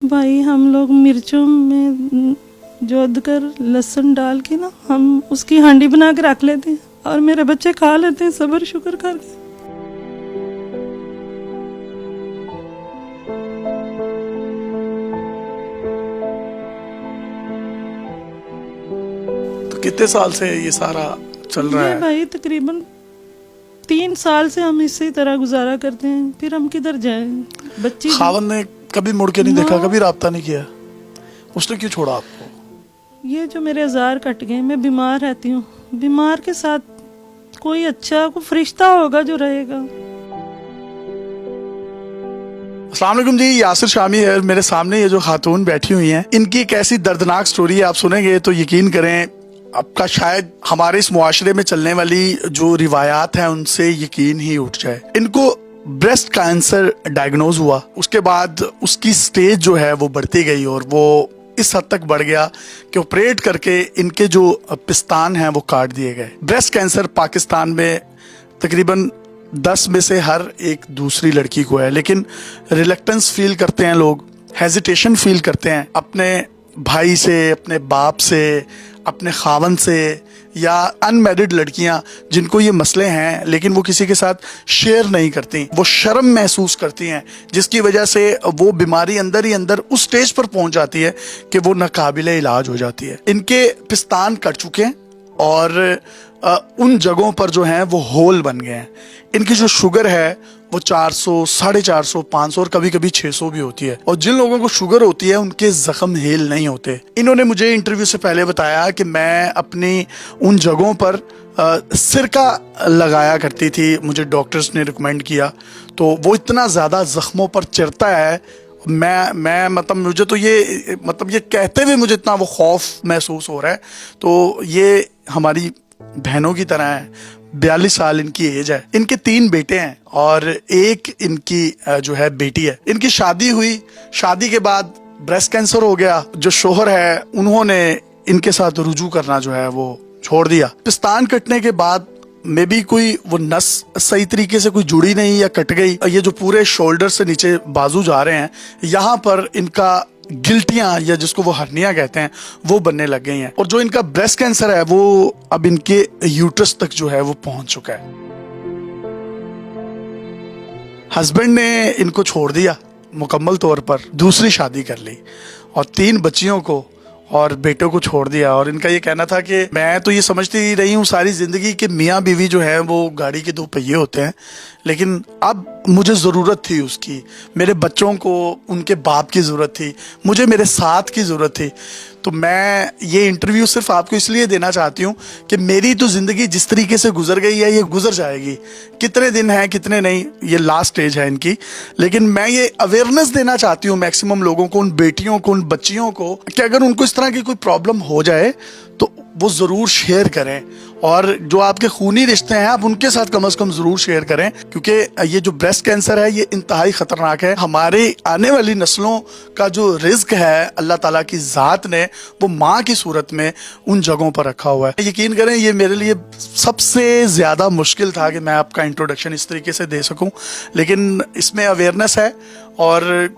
भाई हम लोग मिर्चों में जोत कर लहसुन डाल के ना हम उसकी हांडी बना के रख लेते हैं और मेरे बच्चे खा लेते हैं सब्र शुक्र करके। तो कितने साल से ये सारा चल रहा है? भाई तकरीबन 3 साल से हम इसी तरह गुजारा करते हैं, फिर हम किधर जाएं? बच्ची खावन ने कभी मुड़ के नहीं देखा, कभी राब्ता नहीं किया? उसने क्यों छोड़ा आपको? ये जो मेरे औजार कट गए, मैं बीमार रहती हूँ, बीमार के साथ कोई अच्छा कोई फरिश्ता होगा जो रहेगा। अस्सलाम वालेकुम जी, यासिर शामी है मेरे सामने। ये जो खातून बैठी हुई हैं, इनकी एक ऐसी दर्दनाक स्टोरी है, आप सुनेंगे तो यकीन करें आपका शायद हमारे इस मुआशरे में चलने वाली जो रिवायात हैं उनसे यकीन ही उठ जाए। इनको ब्रेस्ट कैंसर डायग्नोज हुआ, उसके बाद उसकी स्टेज जो है वो बढ़ती गई और वो इस हद तक बढ़ गया कि ऑपरेट करके इनके जो पिस्तान हैं वो काट दिए गए। ब्रेस्ट कैंसर पाकिस्तान में तकरीबन 10 में से हर एक दूसरी लड़की को है, लेकिन रिलक्टेंस फील करते हैं लोग, हेजिटेशन फील करते हैं अपने भाई से, अपने बाप से, अपने खावन से, या अनमैरिड लड़कियां जिनको ये मसले हैं लेकिन वो किसी के साथ शेयर नहीं करती, वो शर्म महसूस करती हैं, जिसकी वजह से वो बीमारी अंदर ही अंदर उस स्टेज पर पहुंच जाती है कि वो नाकाबिले इलाज हो जाती है। इनके पिस्तान कट चुके हैं और उन जगहों पर जो हैं वो होल बन गए हैं। इनकी जो शुगर है वो 400, 450, 500 और कभी कभी 600 भी होती है। और जिन लोगों को शुगर होती है उनके जख्म हेल नहीं होते। इन्होंने मुझे इंटरव्यू से पहले बताया कि मैं अपनी उन जगहों पर सिरका लगाया करती थी, मुझे डॉक्टर्स ने रिकमेंड किया, तो वो इतना ज़्यादा जख्मों पर चिरता है। मैं मतलब मुझे तो ये ये कहते हुए मुझे इतना वो खौफ महसूस हो रहा है। तो ये हमारी बहनों की तरह है। 42 साल इनकी एज है। इनके 3 बेटे हैं और एक इनकी जो है बेटी है। इनकी शादी हुई, शादी के बाद ब्रेस्ट कैंसर हो गया। जो शोहर है उन्होंने इनके साथ रुजू करना जो है वो छोड़ दिया। पिस्तान कटने के बाद में भी कोई वो नस सही तरीके से कोई जुड़ी नहीं या कट गई। ये जो पूरे शोल्डर से नीचे बाजू जा रहे हैं, यहाँ पर इनका गिल्टियां या जिसको वो हर्निया कहते हैं वो बनने लग गई हैं। और जो इनका ब्रेस्ट कैंसर है वो अब इनके यूट्रस तक जो है वो पहुंच चुका है। हस्बैंड ने इनको छोड़ दिया मुकम्मल तौर पर, दूसरी शादी कर ली और 3 बच्चियों को और बेटों को छोड़ दिया। और इनका ये कहना था कि मैं तो ये समझती रही हूँ सारी जिंदगी कि मियाँ बीवी जो है वो गाड़ी के 2 पहिए होते हैं, लेकिन अब मुझे ज़रूरत थी उसकी, मेरे बच्चों को उनके बाप की ज़रूरत थी, मुझे मेरे साथ की ज़रूरत थी। तो मैं ये इंटरव्यू सिर्फ आपको इसलिए देना चाहती हूँ कि मेरी तो ज़िंदगी जिस तरीके से गुजर गई है ये गुजर जाएगी। कितने दिन हैं कितने नहीं, ये लास्ट स्टेज है इनकी। लेकिन मैं ये अवेयरनेस देना चाहती हूँ मैक्सिमम लोगों को, उन बेटियों को, उन बच्चियों को, कि अगर उनको इस तरह की कोई प्रॉब्लम हो जाए तो वो ज़रूर शेयर करें। और जो आपके खूनी रिश्ते हैं आप उनके साथ कम से कम ज़रूर शेयर करें, क्योंकि ये जो ब्रेस्ट कैंसर है ये इंतहाई ख़तरनाक है। हमारे आने वाली नस्लों का जो रिज्क है अल्लाह ताला की ज़ात ने वो माँ की सूरत में उन जगहों पर रखा हुआ है। यकीन करें ये मेरे लिए सबसे ज़्यादा मुश्किल था कि मैं आपका इंट्रोडक्शन इस तरीके से दे सकूँ, लेकिन इसमें अवेयरनेस है और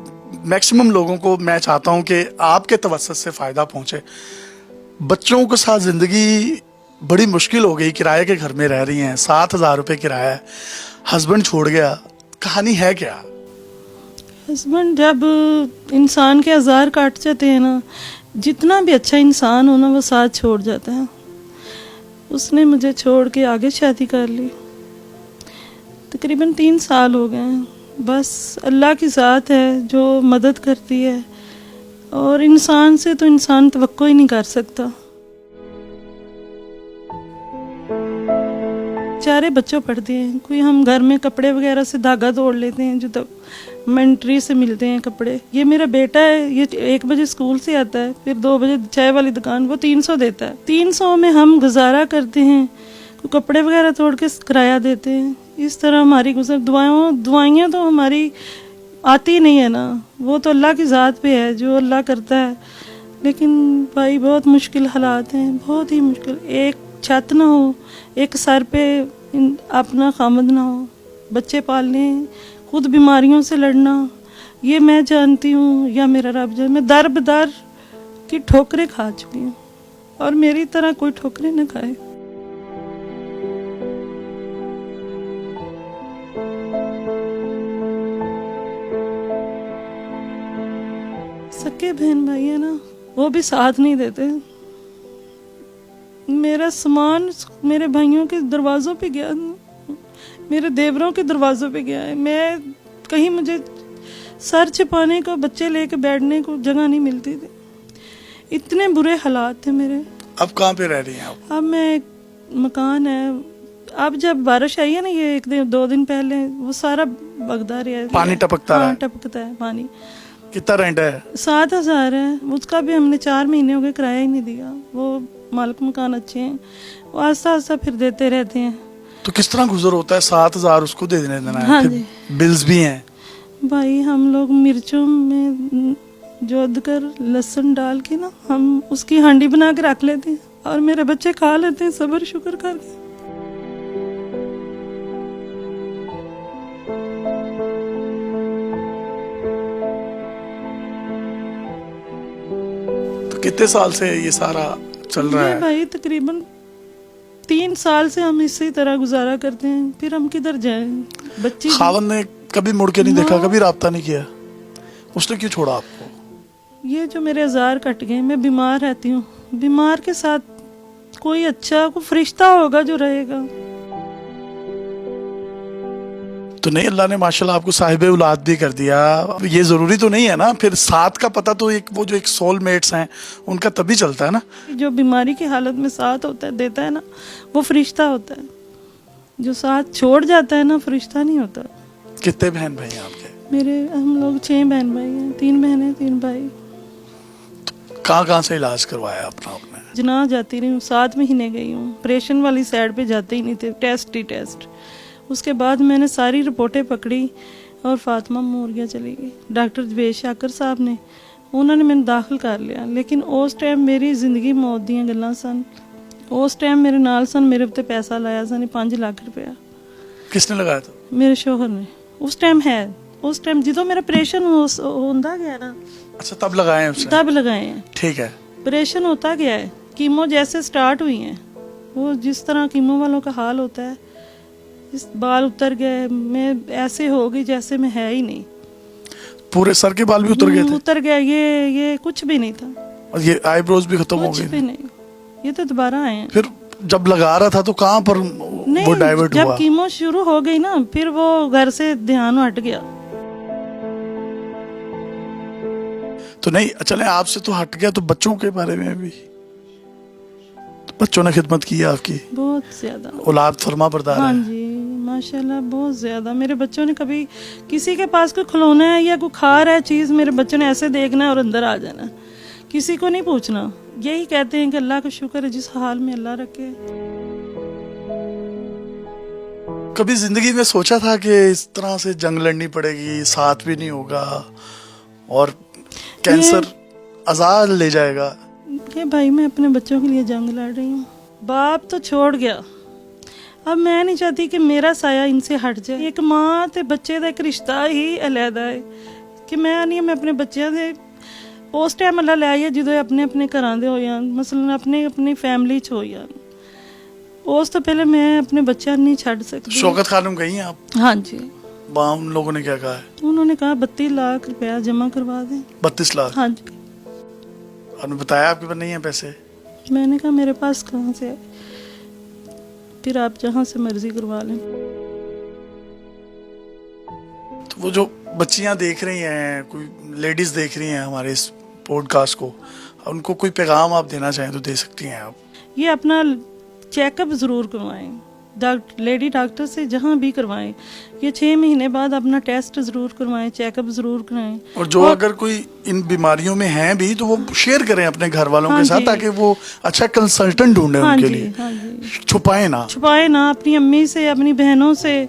मैक्सिमम लोगों को मैं चाहता हूँ कि आपके तवज्जुह से फ़ायदा पहुँचे। बच्चों के साथ ज़िंदगी बड़ी मुश्किल हो गई, किराए के घर में रह रही हैं, 7,000 रुपये किराया है, हस्बैंड छोड़ गया, कहानी है क्या? हस्बैंड जब इंसान के औजार काट जाते हैं ना, जितना भी अच्छा इंसान हो ना वो साथ छोड़ जाता है। उसने मुझे छोड़ के आगे शादी कर ली। तकरीबन 3 साल हो गए हैं। बस अल्लाह की ज़ात है जो मदद करती है और इंसान से तो इंसान तवक्को ही नहीं कर सकता। 4 बच्चों पढ़ते हैं, कोई हम घर में कपड़े वगैरह से धागा तोड़ लेते हैं जो तब मंट्री से मिलते हैं कपड़े। ये मेरा बेटा है, ये 1 बजे स्कूल से आता है, फिर 2 बजे चाय वाली दुकान, वो 300 देता है। 300 में हम गुजारा करते हैं, कोई कपड़े वगैरह तोड़ के किराया देते हैं। इस तरह हमारी गुजर दुआइयाँ तो हमारी आती नहीं है ना, वो तो अल्लाह की ज़ात पे है, जो अल्लाह करता है। लेकिन भाई बहुत मुश्किल हालात हैं, बहुत ही मुश्किल। एक छत ना हो, एक सर पे अपना खामद ना हो, बच्चे पालने, खुद बीमारियों से लड़ना, ये मैं जानती हूँ या मेरा रब जाने, मैं दर बदर की ठोकरें खा चुकी हूँ और मेरी तरह कोई ठोकरें न खाए। सके बहन भाई है ना, वो भी साथ नहीं देते। मेरा सामान मेरे भाइयों के दरवाजों पे गया, मेरे देवरों के दरवाजों पे गया है। मैं कहीं, मुझे सर छिपाने को, बच्चे लेके बैठने को जगह नहीं मिलती थी। इतने बुरे हालात थे मेरे। अब कहाँ पे रह रही हैं आप? अब मैं, मकान है, अब जब बारिश आई है ना, ये 1-2 दिन पहले, वो सारा बगदा रहा है, पानी टपकता रहा है। टपकता है पानी। कितना रेंट है? 7,000 है। उसका भी हमने 4 महीने हो गए किराया ही नहीं दिया। वो मालिक मकान अच्छे हैं, वो आस्ता आस्ता फिर देते रहते हैं। तो किस तरह गुजर होता है? 7,000 उसको दे देना है, हाँ फिर बिल्स भी हैं। भाई हम लोग मिर्चों में जोत कर लहसुन डाल के ना, हम उसकी हांडी बना के रख लेते हैं और मेरे बच्चे खा लेते हैं सब्र शुक्र करके। तो कितने साल से ये सारा चल रहा ये है? भाई तकरीबन 3 साल से हम इसी तरह गुजारा करते हैं। फिर हम किधर जाएं? बच्ची खावन ने कभी मुड़ के नहीं देखा, ना। कभी राब्ता नहीं किया? उसने क्यों छोड़ा आपको? ये जो मेरे औजार कट गए, मैं बीमार रहती हूँ। बीमार के साथ कोई अच्छा, कोई फरिश्ता होगा जो रहेगा। तो नहीं, अल्लाह ने माशाल्लाह आपको साहिबे औलाद भी कर दिया। ये जरूरी तो नहीं है ना, फिर साथ का पता तो एक, वो जो एक सोलमेट्स हैं उनका तभी चलता है ना। जो बीमारी की हालत में साथ होता है, देता है ना, वो फरिश्ता होता है। जो साथ छोड़ जाता है ना, फरिश्ता नहीं होता। कितने बहन भाई हैं आपके? मेरे, हम लोग 6 बहन भाई हैं, 3 बहनें 3 भाई। कहाँ से इलाज करवाया अपना आपने? जना जाती रही हूँ, 7 महीने गई हूँ। ऑपरेशन वाली साइड पे जाते ही नहीं थे, टेस्ट ही टेस्ट। उसके बाद मैंने सारी रिपोर्टें पकड़ी और फातिमा मोरिया चली गई। डॉक्टर जवेद शाकर साहब ने, उन्होंने मैंने दाखिल कर लिया। लेकिन उस टाइम मेरी जिंदगी मौत दियां गल्लां सन। उस टाइम मेरे नाल सन, मेरे उत्ते पैसा लाया सन 5 लाख रुपया। किसने लगाया था? मेरे शोहर ने। उस टाइम उस टाइम जो मेरा ऑपरेशन होता गया ना, अच्छा तब लगाए हैं उसने? तब लगाए हैं। ठीक है। ऑपरेशन होता गया है, कीमो जैसे स्टार्ट हुई है, वो जिस तरह कीमो वालों का हाल होता है, इस बाल उतर गए, मैं ऐसे हो गई जैसे मैं है ही नहीं। पूरे सर के बाल भी उतर गए थे? उतर गया, ये कुछ भी नहीं था। और ये आईब्रोज भी खत्म हो कुछ गए भी थे? नहीं, ये तो दोबारा आए हैं। फिर जब लगा रहा था तो कहाँ पर नहीं, वो डाइवर्ट जब हुआ? कीमो शुरू हो गई ना, फिर वो घर से ध्यान हट गया। तो नहीं, चले आपसे तो हट गया, तो बच्चों के बारे में भी? तो बच्चों ने खिदमत की आपकी? बहुत ज्यादा। औलाद फरमा बरदार हाँ है? जी, माशाल्लाह बहुत ज्यादा। मेरे बच्चों ने कभी, किसी के पास कोई खिलौना है या कोई खा रहा है चीज, मेरे बच्चों ने ऐसे देखना है और अंदर आ जाना, किसी को नहीं पूछना। यही कहते हैं कि अल्लाह का शुक्र है जिस हाल में अल्लाह रखे। कभी जिंदगी में सोचा था कि इस तरह से जंग लड़नी पड़ेगी, साथ भी नहीं होगा और कैंसर आजाद ले जाएगा? ये भाई, मैं अपने बच्चों के लिए जंग लड़ रही हूँ। बाप तो छोड़ गया, अब मैं नहीं चाहती कि मेरा साया इनसे हट जाए। एक माँ ते बच्चे का एक रिश्ता ही अलहदा है कि मैं अपने बच्चों से उस टाइम अल्लाह ले आइए जो अपने अपने घरां दे हो जान, मसलन अपने अपनी फैमिली च हो जान। उस तो पहले मैं अपने बच्चा नहीं छड़ सकती। शौकत खानम गई हैं आप? हाँ जी। वहाँ उन लोगों ने क्या कहा है? उन्होंने कहा 32 लाख रुपया जमा करवा दें। 32 लाख? हाँ जी। और बताया आपके पास नहीं है पैसे? मैंने कहा मेरे पास कहाँ से है, फिर आप जहाँ से मर्जी करवा लें। तो वो जो बच्चियां देख रही हैं, कोई लेडीज देख रही हैं हमारे इस पॉडकास्ट को, उनको कोई पैगाम आप देना चाहें तो दे सकती हैं आप। ये अपना चेकअप ज़रूर करवाएं, लेडी डॉक्टर से जहाँ भी करवाएं। ये 6 महीने बाद अपना टेस्ट ज़रूर करवाएं, चेकअप ज़रूर कराएं। और जो अगर कोई इन बीमारियों में हैं भी तो वो शेयर करें अपने घर वालों हाँ के साथ, जी। ताकि वो अच्छा कंसल्टेंट ढूंढे हाँ उनके जी, लिए। हाँ जी। छुपाए ना, छुपाए ना, अपनी अम्मी से, अपनी बहनों से,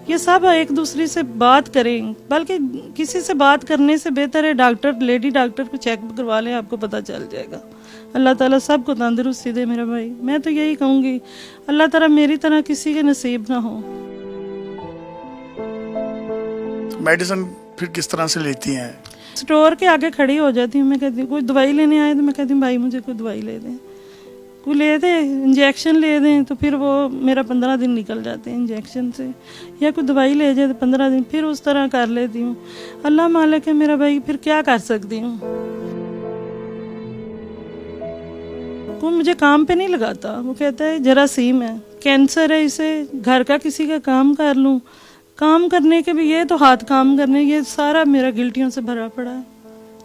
ये सब एक दूसरे से बात करें। बल्कि किसी से बात करने से बेहतर है डॉक्टर, लेडी डॉक्टर को चेकअप करवा लें, आपको पता चल जाएगा। अल्लाह ताला सबको तंदुरुस्ती दे मेरा भाई। मैं तो यही कहूँगी, अल्लाह ताला मेरी तरह किसी के नसीब ना हो। मेडिसिन फिर किस तरह से लेती हैं? स्टोर के आगे खड़ी हो जाती हूँ, मैं कहती हूँ कोई दवाई लेने आए तो मैं कहती हूँ भाई मुझे कोई दवाई ले दें, कोई ले दे, इंजेक्शन ले दें, तो फिर वो मेरा 15 दिन निकल जाते हैं इंजेक्शन से, या कोई दवाई ले जाए तो 15 दिन, फिर उस तरह कर लेती हूँ। अल्लाह मालिक है मेरा भाई, फिर क्या कर सकती हूँ। कोई मुझे काम पे नहीं लगाता, वो कहता है जरासीम है, कैंसर है, इसे घर का किसी का काम कर लूँ, काम करने के भी ये तो हाथ काम करने, ये सारा मेरा गिल्टियों से भरा पड़ा है।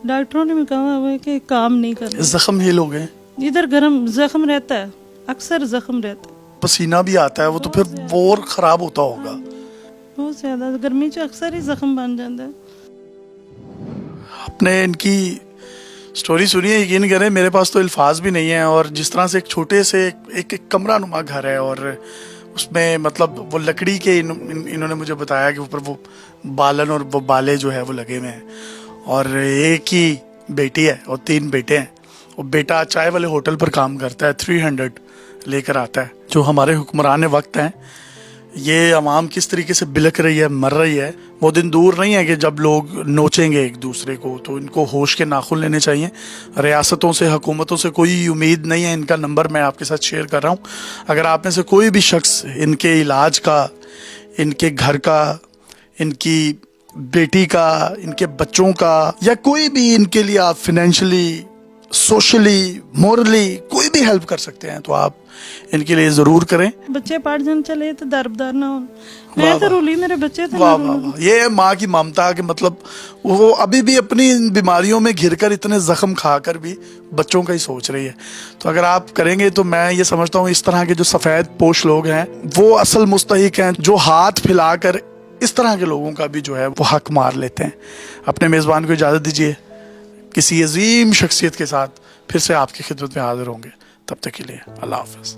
डॉक्टरों ने भी कहा हुआ है कि काम नहीं करना। जख्म हील हो गए? इधर गर्म जख्म रहता है, अक्सर जख्म रहता है, पसीना भी आता है, वो तो फिर और खराब होता होगा बहुत ज्यादा। गर्मी च अक्सर ही जख्म बन जाता है। आपने इनकी स्टोरी सुनी है, यकीन करें मेरे पास तो अल्फाज भी नहीं है। और जिस तरह से एक छोटे से एक कमरा नुमा घर है, और उसमें मतलब वो लकड़ी के इन्होंने मुझे बताया कि ऊपर वो बालन और वो बाले जो है वो लगे हुए हैं, और एक ही बेटी है और 3 बेटे हैं। और बेटा चाय वाले होटल पर काम करता है, 300 लेकर आता है। जो हमारे हुक्मरान वक्त हैं, ये अवाम किस तरीके से बिलक रही है, मर रही है, वो दिन दूर नहीं है कि जब लोग नोचेंगे एक दूसरे को। तो इनको होश के नाखून लेने चाहिए। रियासतों से, हुकूमतों से कोई उम्मीद नहीं है। इनका नंबर मैं आपके साथ शेयर कर रहा हूँ। अगर आप में से कोई भी शख्स इनके इलाज का, इनके घर का, इनकी बेटी का, इनके बच्चों का, या कोई भी इनके लिए आप फाइनेंशियली, सोशली, मोरली कोई भी हेल्प कर सकते हैं, तो आप इनके लिए जरूर करें। बच्चे पढ़ जान चले तो दरबदार ना हो, मैं तो रूली, मेरे बच्चे तो वाह वाह वाह, ये है माँ की ममता के मतलब वो अभी भी अपनी इन बीमारियों में घिरकर, इतने जख्म खाकर भी बच्चों का ही सोच रही है। तो अगर आप करेंगे तो मैं ये समझता हूँ इस तरह के जो सफेद पोश लोग हैं वो असल मुस्तहिक हैं, जो हाथ फैलाकर इस तरह के लोगों का भी जो है वो हक मार लेते हैं। अपने मेज़बान को इजाज़त दीजिए, किसी अजीम शख्सियत के साथ फिर से आपकी खिदमत में हाजिर होंगे। तब तक के लिए अल्लाह हाफ़िज़।